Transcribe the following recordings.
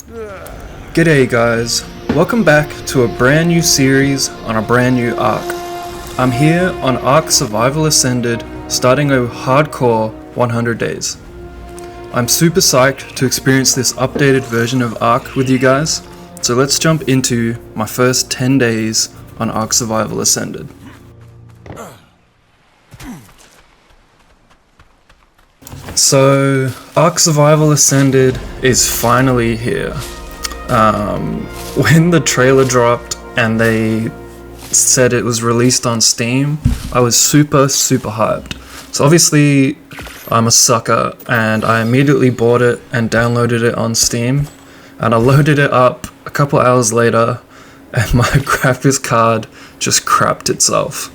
G'day guys, welcome back to a brand new series on a brand new arc. I'm here on Ark Survival Ascended, starting a hardcore 100 days. I'm super psyched to experience this updated version of Ark with you guys, so let's jump into my first 10 days on Ark Survival Ascended. So, Ark Survival Ascended is finally here. When the trailer dropped and they said it was released on Steam, I was super hyped. So obviously, I'm a sucker and I immediately bought it and downloaded it on Steam, and I loaded it up a couple hours later and my graphics card just crapped itself.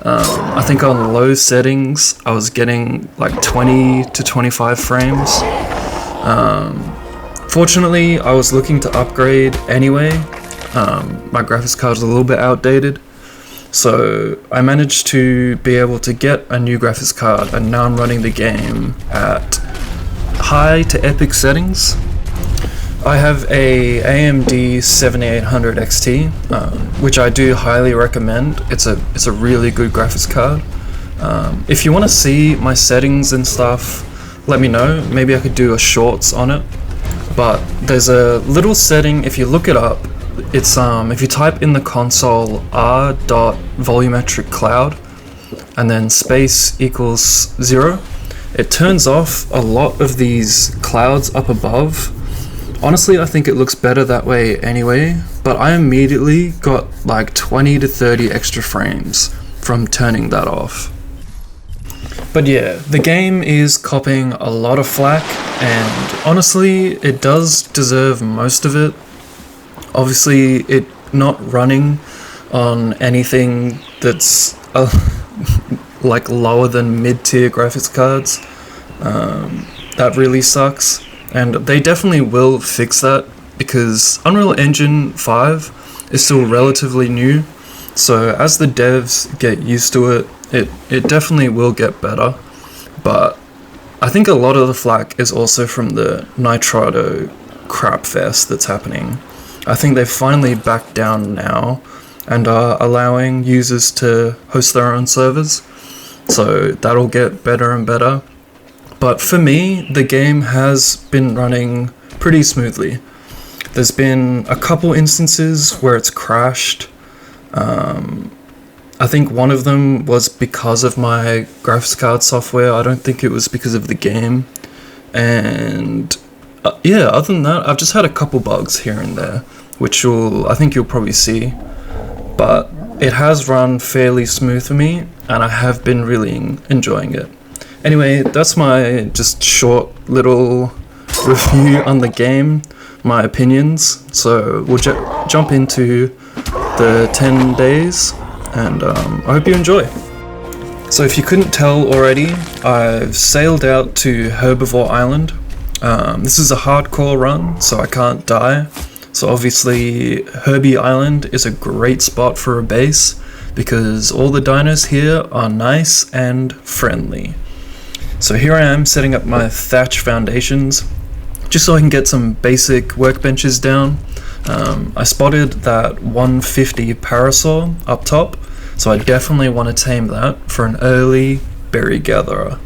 I think on low settings I was getting like 20 to 25 frames. Fortunately, I was looking to upgrade anyway. My graphics card was a little bit outdated, so I managed to be able to get a new graphics card, and now I'm running the game at high to epic settings. I have a AMD 7800 XT, which I do highly recommend. It's a really good graphics card. If you want to see my settings and stuff, let me know. Maybe I could do a shorts on it. But there's a little setting, if you look it up, it's if you type in the console r.volumetric cloud and then space equals 0, it turns off a lot of these clouds up above. Honestly, I think it looks better that way anyway, but I immediately got like 20 to 30 extra frames from turning that off. But yeah, the game is copping a lot of flack, and honestly, it does deserve most of it. Obviously, it not running on anything that's like lower than mid-tier graphics cards, that really sucks. And they definitely will fix that, because Unreal Engine 5 is still relatively new, so as the devs get used to it, it definitely will get better. But I think a lot of the flack is also from the Nitrado crap fest that's happening. I think they've finally backed down now and are allowing users to host their own servers, so that'll get better and better. But for me, the game has been running pretty smoothly. There's been a couple instances where it's crashed. I think one of them was because of my graphics card software. I don't think it was because of the game. And yeah, other than that, I've just had a couple bugs here and there, which I think you'll probably see. But it has run fairly smooth for me, and I have been really enjoying it. Anyway, that's my just short little review on the game, my opinions. So we'll jump into the 10 days, and I hope you enjoy. So if you couldn't tell already, I've sailed out to Carnivore Island. This is a hardcore run, so I can't die. So obviously Herby Island is a great spot for a base, because all the dinos here are nice and friendly. So here I am setting up my thatch foundations, just so I can get some basic workbenches down. I spotted that 150 parasaur up top, so I definitely want to tame that for an early berry gatherer.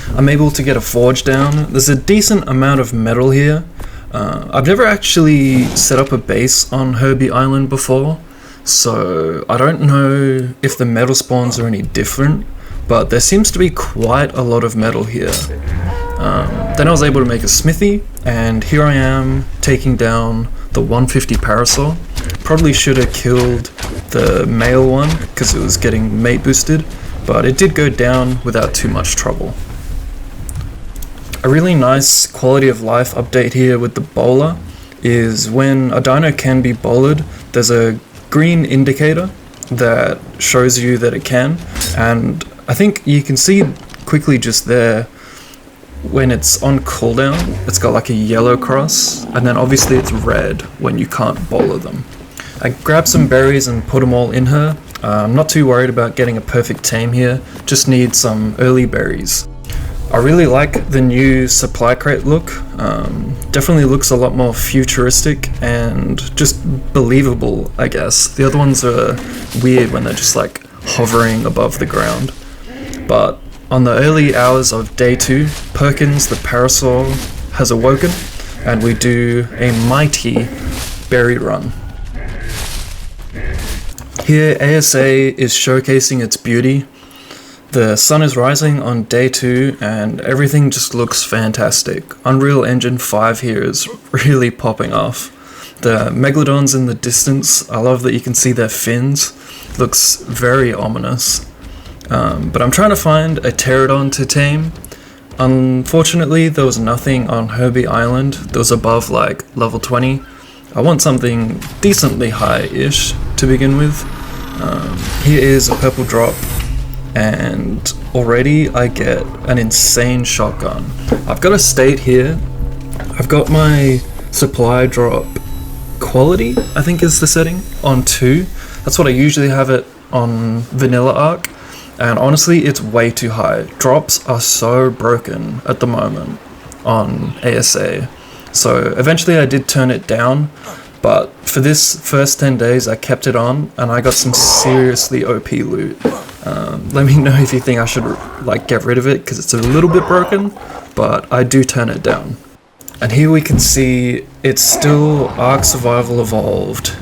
I'm able to get a forge down. There's a decent amount of metal here. I've never actually set up a base on Herby Island before, so I don't know if the metal spawns are any different, but there seems to be quite a lot of metal here. Then I was able to make a smithy, and here I am taking down the 150 parasaur. Probably should have killed the male one, because it was getting mate boosted, but it did go down without too much trouble. A really nice quality of life update here with the bowler is when a dino can be bowlered, there's a green indicator that shows you that it can, and I think you can see quickly just there when it's on cooldown, it's got like a yellow cross, and then obviously it's red when you can't bowler them. I grabbed some berries and put them all in her. I'm not too worried about getting a perfect tame here, just need some early berries. I really like the new supply crate look. Definitely looks a lot more futuristic and just believable, I guess. The other ones are weird when they're just like hovering above the ground. But on the early hours of day 2, Perkins the Parasaur has awoken, and we do a mighty berry run. Here, ASA is showcasing its beauty. The sun is rising on day 2 and everything just looks fantastic. Unreal Engine 5 here is really popping off. The Megalodons in the distance, I love that you can see their fins. Looks very ominous. But I'm trying to find a pterodon to tame. Unfortunately, there was nothing on Herby Island that was above like level 20. I want something decently high-ish to begin with. Here is a purple drop, and already I get an insane shotgun. I've got a state here. I've got my supply drop quality, I think is the setting, on 2. That's what I usually have it on vanilla arc, and honestly it's way too high. Drops are so broken at the moment on ASA. So eventually I did turn it down, but for this first 10 days I kept it on and I got some seriously OP loot. Let me know if you think I should like get rid of it because it's a little bit broken, but I do turn it down. And here we can see it's still Ark Survival Evolved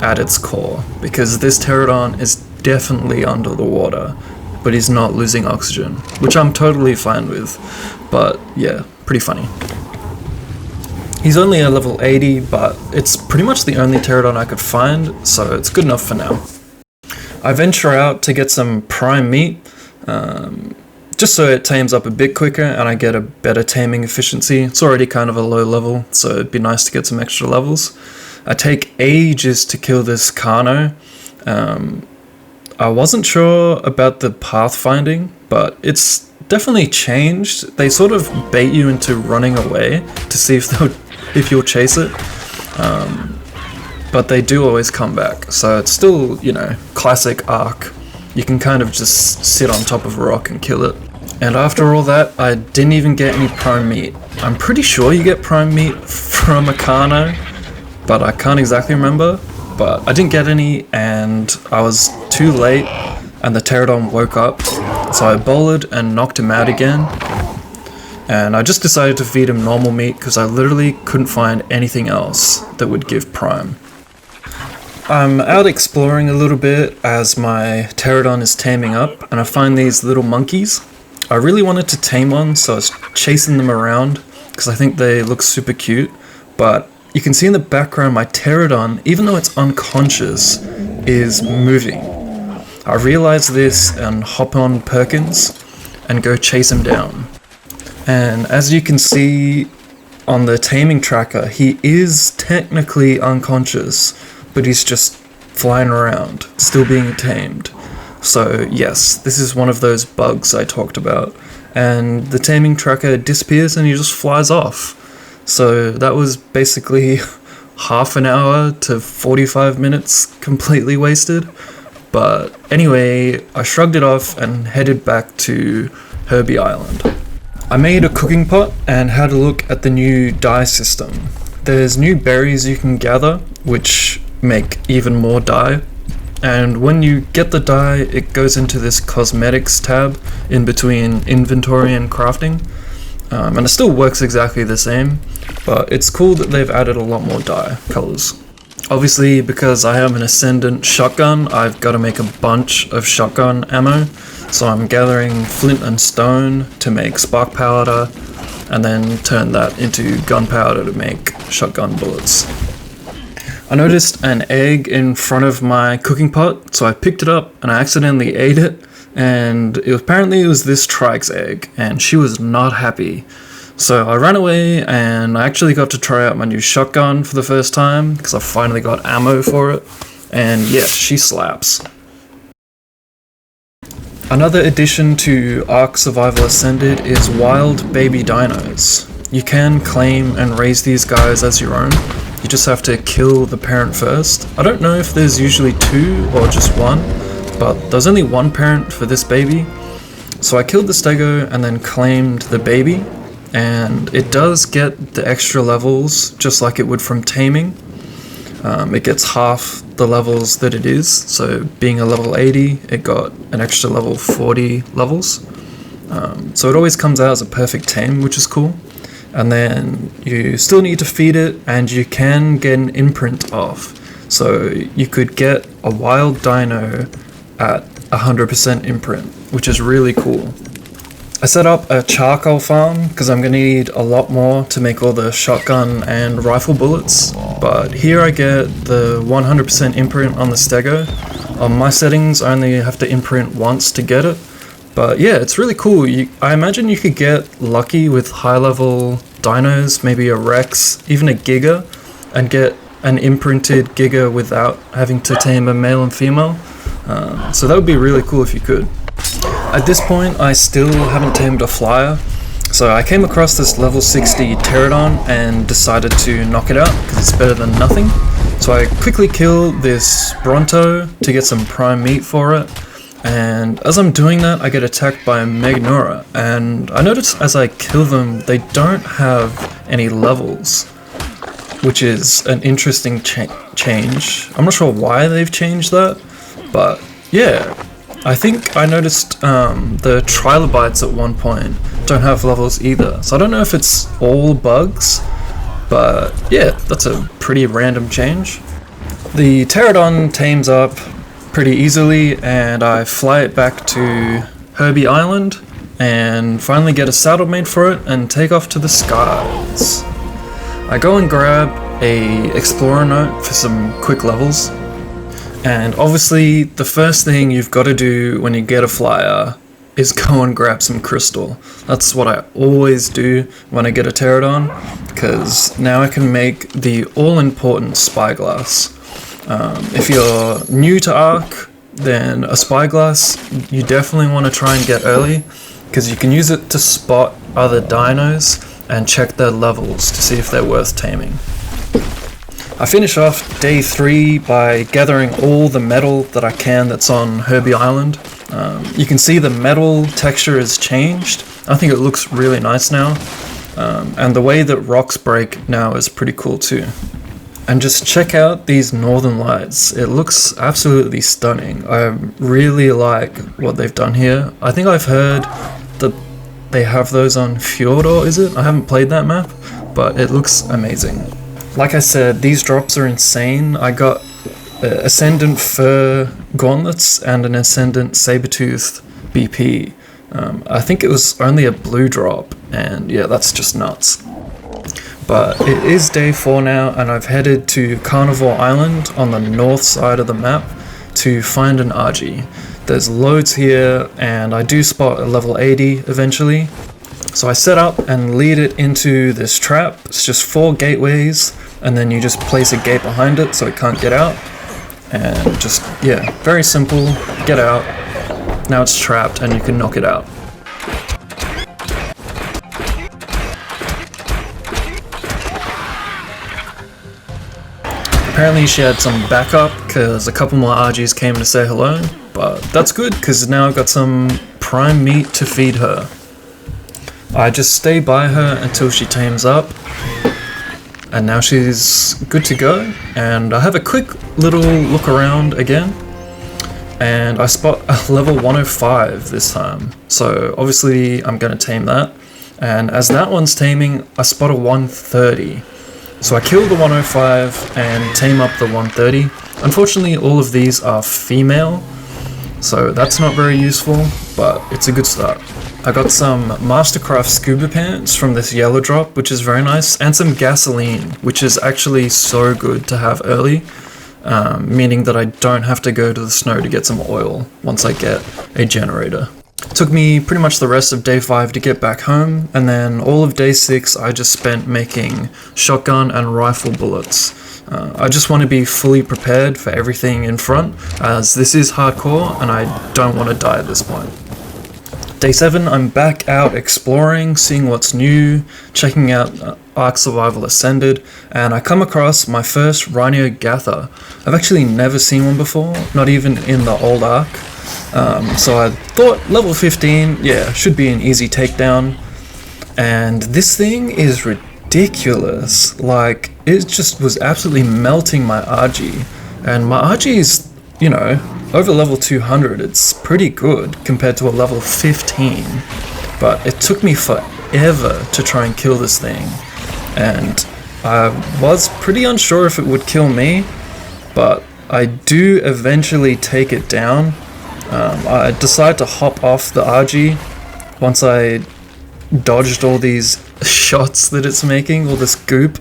at its core, because this pterodon is definitely under the water, but he's not losing oxygen, which I'm totally fine with. But yeah, pretty funny. He's only a level 80, but it's pretty much the only pterodon I could find, so it's good enough for now. I venture out to get some prime meat, just so it tames up a bit quicker and I get a better taming efficiency. It's already kind of a low level, so it'd be nice to get some extra levels. I take ages to kill this Carno. I wasn't sure about the pathfinding, but it's definitely changed. They sort of bait you into running away to see if you'll chase it. But they do always come back, so it's still, you know, classic Ark. You can kind of just sit on top of a rock and kill it. And after all that, I didn't even get any prime meat. I'm pretty sure you get prime meat from a Carno, but I can't exactly remember. But I didn't get any, and I was too late, and the pterodon woke up, so I bowled and knocked him out again. And I just decided to feed him normal meat because I literally couldn't find anything else that would give prime. I'm out exploring a little bit as my pterodon is taming up, and I find these little monkeys. I really wanted to tame one, so I was chasing them around because I think they look super cute. But you can see in the background my pterodon, even though it's unconscious, is moving. I realize this and hop on Perkins and go chase him down. And as you can see on the taming tracker, he is technically unconscious, but he's just flying around, still being tamed. So yes, this is one of those bugs I talked about. And the taming tracker disappears and he just flies off. So that was basically half an hour to 45 minutes completely wasted. But anyway, I shrugged it off and headed back to Herby Island. I made a cooking pot and had a look at the new dye system. There's new berries you can gather, which make even more dye. And when you get the dye, it goes into this cosmetics tab in between inventory and crafting. And it still works exactly the same, but it's cool that they've added a lot more dye colors. Obviously, because I have an Ascendant shotgun, I've got to make a bunch of shotgun ammo. So I'm gathering flint and stone to make spark powder, and then turn that into gunpowder to make shotgun bullets. I noticed an egg in front of my cooking pot, so I picked it up and I accidentally ate it, and apparently it was this Trike's egg, and she was not happy. So I ran away and I actually got to try out my new shotgun for the first time, because I finally got ammo for it, and yes, she slaps. Another addition to Ark Survival Ascended is wild baby dinos. You can claim and raise these guys as your own. You just have to kill the parent first. I don't know if there's usually 2 or just 1, but there's only 1 parent for this baby. So I killed the stego and then claimed the baby, and it does get the extra levels just like it would from taming. It gets half the levels that it is, so being a level 80, it got an extra level 40 levels. So it always comes out as a perfect tame, which is cool. And then you still need to feed it, and you can get an imprint off. So you could get a wild dino at 100% imprint, which is really cool. I set up a charcoal farm because I'm going to need a lot more to make all the shotgun and rifle bullets, but here I get the 100% imprint on the stego. On my settings I only have to imprint once to get it, but yeah, it's really cool. I imagine you could get lucky with high level dinos, maybe a Rex, even a Giga, and get an imprinted Giga without having to tame a male and female. So that would be really cool if you could. At this point, I still haven't tamed a flyer, so I came across this level 60 pterodon and decided to knock it out because it's better than nothing. So I quickly killed this Bronto to get some prime meat for it, and as I'm doing that, I get attacked by a Meganura, and I notice as I kill them, they don't have any levels, which is an interesting change. I'm not sure why they've changed that, but yeah. I think I noticed the trilobites at one point don't have levels either, so I don't know if it's all bugs, but yeah, that's a pretty random change. The pterodon tames up pretty easily, and I fly it back to Herby Island and finally get a saddle made for it and take off to the skies. I go and grab a explorer note for some quick levels. And obviously, the first thing you've got to do when you get a flyer is go and grab some crystal. That's what I always do when I get a pterodon, because now I can make the all-important spyglass. If you're new to Ark, then a spyglass you definitely want to try and get early, because you can use it to spot other dinos and check their levels to see if they're worth taming. I finish off day 3 by gathering all the metal that I can that's on Herby Island. You can see the metal texture has changed. I think it looks really nice now. And the way that rocks break now is pretty cool too. And just check out these northern lights. It looks absolutely stunning. I really like what they've done here. I think I've heard that they have those on Fjordor, is it? I haven't played that map, but it looks amazing. Like I said, these drops are insane. I got Ascendant Fur Gauntlets and an Ascendant Sabertooth BP. I think it was only a blue drop, and yeah, that's just nuts. But it is day 4 now, and I've headed to Carnivore Island on the north side of the map to find an RG. There's loads here, and I do spot a level 80 eventually. So I set up and lead it into this trap. It's just 4 gateways, and then you just place a gate behind it so it can't get out. And just, yeah, very simple, get out. Now it's trapped and you can knock it out. Apparently she had some backup because a couple more RGs came to say hello, but that's good because now I've got some prime meat to feed her. I just stay by her until she tames up, and now she's good to go. And I have a quick little look around again, and I spot a level 105 this time, so obviously I'm going to tame that. And as that one's taming, I spot a 130, so I kill the 105 and tame up the 130. Unfortunately, all of these are female, so that's not very useful, but it's a good start. I got some Mastercraft scuba pants from this yellow drop, which is very nice, and some gasoline, which is actually so good to have early, meaning that I don't have to go to the snow to get some oil once I get a generator. It took me pretty much the rest of day 5 to get back home, and then all of day 6 I just spent making shotgun and rifle bullets. I just want to be fully prepared for everything in front, as this is hardcore and I don't want to die at this point. Day 7, I'm back out exploring, seeing what's new, checking out Ark Survival Ascended, and I come across my first Rhino Gather. I've actually never seen one before, not even in the old Ark. So I thought level 15, yeah, should be an easy takedown. And this thing is ridiculous. Like, it just was absolutely melting my RG. And my RG is, you know, over level 200. It's pretty good compared to a level 15. But it took me forever to try and kill this thing. And I was pretty unsure if it would kill me, but I do eventually take it down. I decided to hop off the RG once I dodged all these shots that it's making, all this goop.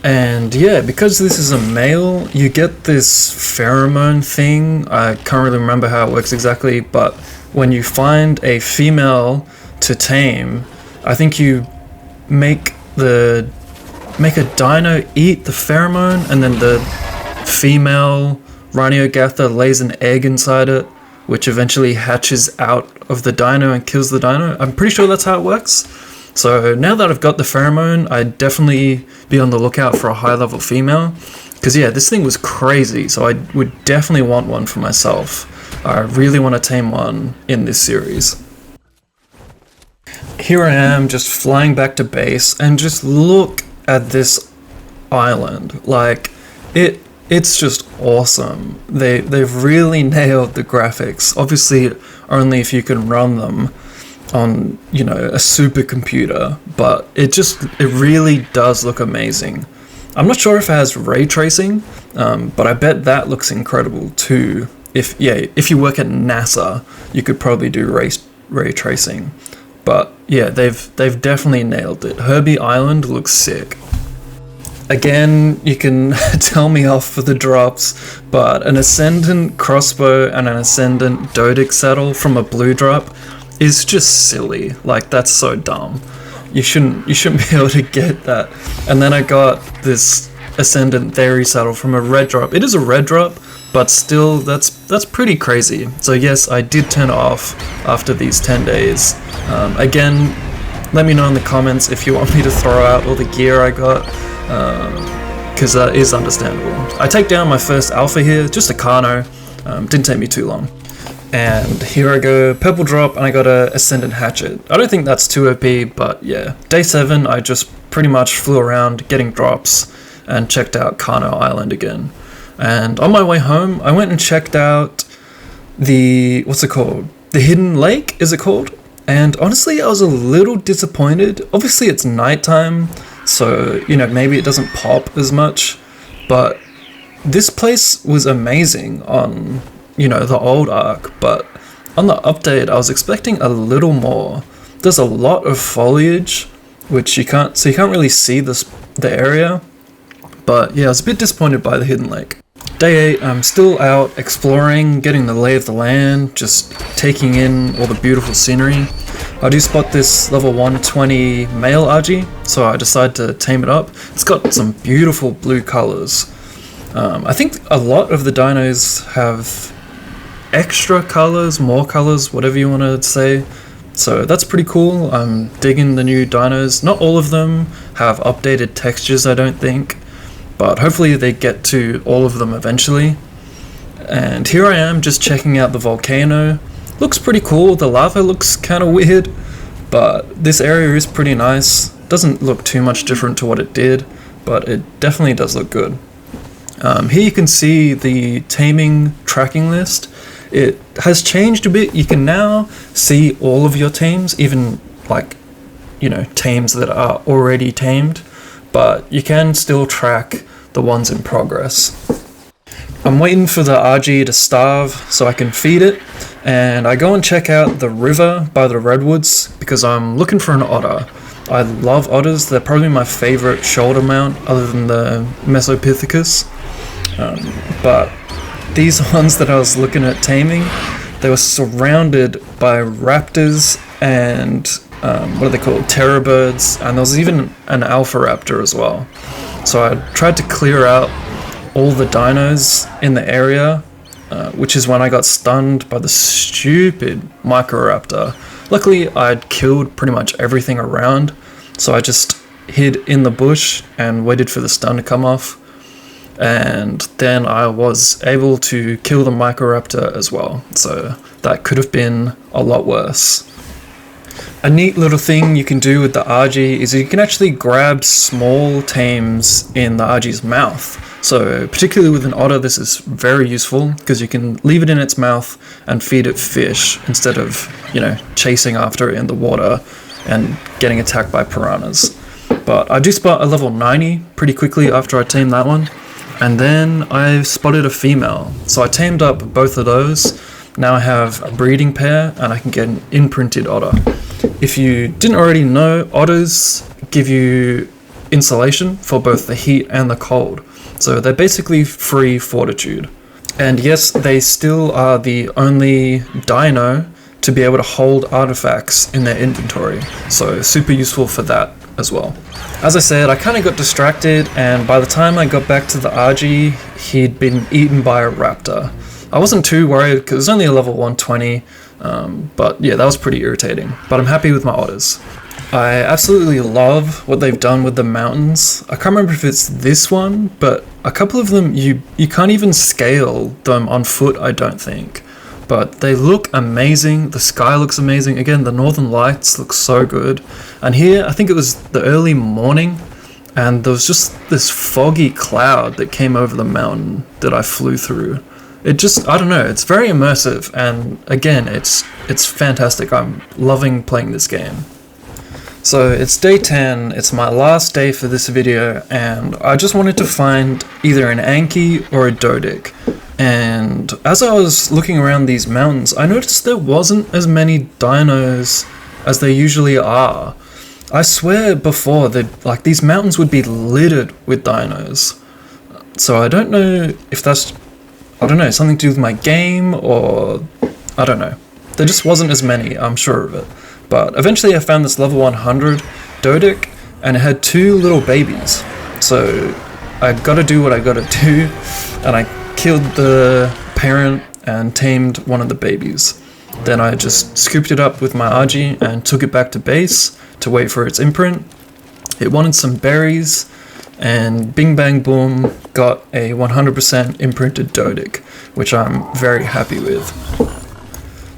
And yeah, because this is a male, you get this pheromone thing. I can't really remember how it works exactly, but when you find a female to tame, I think you make a dino eat the pheromone, and then the female Rhinogatha lays an egg inside it, which eventually hatches out of the dino and kills the dino. I'm pretty sure that's how it works. So now that I've got the pheromone, I'd definitely be on the lookout for a high level female. Because yeah, this thing was crazy, so I would definitely want one for myself. I really want to tame one in this series. Here I am just flying back to base, and just look at this island. Like, it's just awesome. They've really nailed the graphics. Obviously, only if you can run them on, you know, a supercomputer, but it really does look amazing. I'm not sure if it has ray tracing, but I bet that looks incredible too. If you work at NASA, you could probably do ray tracing. But yeah, they've definitely nailed it. Herby Island looks sick. Again, you can tell me off for the drops, but an Ascendant crossbow and an Ascendant Dodic saddle from a blue drop is just silly. Like, that's so dumb. You shouldn't be able to get that. And then I got this Ascendant Theory saddle from a red drop. It is a red drop, but still, that's pretty crazy. So yes, I did turn it off after these 10 days. Again, let me know in the comments if you want me to throw out all the gear I got, because that is understandable. I take down my first alpha here, just a Carno. Didn't take me too long. And here I go, purple drop, and I got a Ascendant Hatchet. I don't think that's too OP, but yeah. Day 7, I just pretty much flew around getting drops and checked out Carnivore Island again. And on my way home, I went and checked out the, what's it called? The Hidden Lake, is it called? And honestly, I was a little disappointed. Obviously, it's nighttime, so, you know, maybe it doesn't pop as much. But this place was amazing on, you know, the old arc. But on the update, I was expecting a little more. There's a lot of foliage, which you can't really see the area. But yeah, I was a bit disappointed by the Hidden Lake. Day 8, I'm still out exploring, getting the lay of the land, just taking in all the beautiful scenery. I do spot this level 120 male RG, so I decide to tame it up. It's got some beautiful blue colors. I think a lot of the dinos have extra colors, more colors, whatever you want to say. So that's pretty cool. I'm digging the new dinos. Not all of them have updated textures, I don't think. But hopefully they get to all of them eventually. And here I am just checking out the volcano. Looks pretty cool. The lava looks kind of weird, but this area is pretty nice. Doesn't look too much different to what it did, but it definitely does look good. Here you can see the taming tracking list. It has changed a bit. You can now see all of your tames, even like, you know, tames that are already tamed, but you can still track the ones in progress. I'm waiting for the RG to starve so I can feed it, and I go and check out the river by the redwoods because I'm looking for an otter. I love otters. They're probably my favorite shoulder mount other than the Mesopithecus. But these ones that I was looking at taming, they were surrounded by raptors and what are they called? Terror birds, and there was even an alpha raptor as well. So I tried to clear out all the dinos in the area, which is when I got stunned by the stupid Microraptor. Luckily, I'd killed pretty much everything around, so I just hid in the bush and waited for the stun to come off. and then I was able to kill the Microraptor as well, so that could have been a lot worse. A neat little thing you can do with the RG is you can actually grab small tames in the RG's mouth. So particularly with an otter, this is very useful because you can leave it in its mouth and feed it fish instead of, chasing after it in the water and getting attacked by piranhas. But I do spot a level 90 pretty quickly after I tamed that one. And then I spotted a female. So I tamed up both of those. Now I have a breeding pair and I can get an imprinted otter. If you didn't already know, otters give you insulation for both the heat and the cold. So they're basically free fortitude. And yes, they still are the only dino to be able to hold artifacts in their inventory. So super useful for that as well. As I said, I kind of got distracted, and by the time I got back to the RG, he'd been eaten by a raptor. I wasn't too worried because it was only a level 120, but yeah, that was pretty irritating. But I'm happy with my otters. I absolutely love what they've done with the mountains. I can't remember if it's this one, but a couple of them, you can't even scale them on foot, I don't think. But they look amazing, the sky looks amazing. Again, the northern lights look so good. And here, I think it was the early morning, and there was just this foggy cloud that came over the mountain that I flew through. It just, I don't know, it's very immersive, and again, it's fantastic. I'm loving playing this game. So it's day 10, it's my last day for this video, and I just wanted to find either an Anki or a Dodic. And as I was looking around these mountains, I noticed there wasn't as many dinos as there usually are. I swear before that these mountains would be littered with dinos. So I don't know if that's, something to do with my game, or I don't know. There just wasn't as many, I'm sure of it. But eventually I found this level 100 Dodic, and it had 2 little babies. So I gotta do what I gotta do, and I killed the parent and tamed one of the babies. Then I just scooped it up with my RG and took it back to base to wait for its imprint. It wanted some berries, and bing bang boom, got a 100% imprinted Dodic, which I'm very happy with.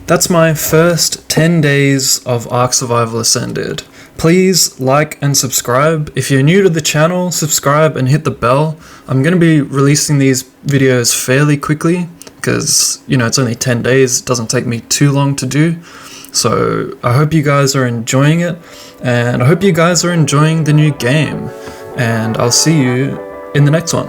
That's my first 10 days of Ark Survival Ascended. Please like and subscribe. If you're new to the channel, subscribe and hit the bell. I'm going to be releasing these videos fairly quickly because, it's only 10 days. It doesn't take me too long to do. So I hope you guys are enjoying it, and I hope you guys are enjoying the new game. And I'll see you in the next one.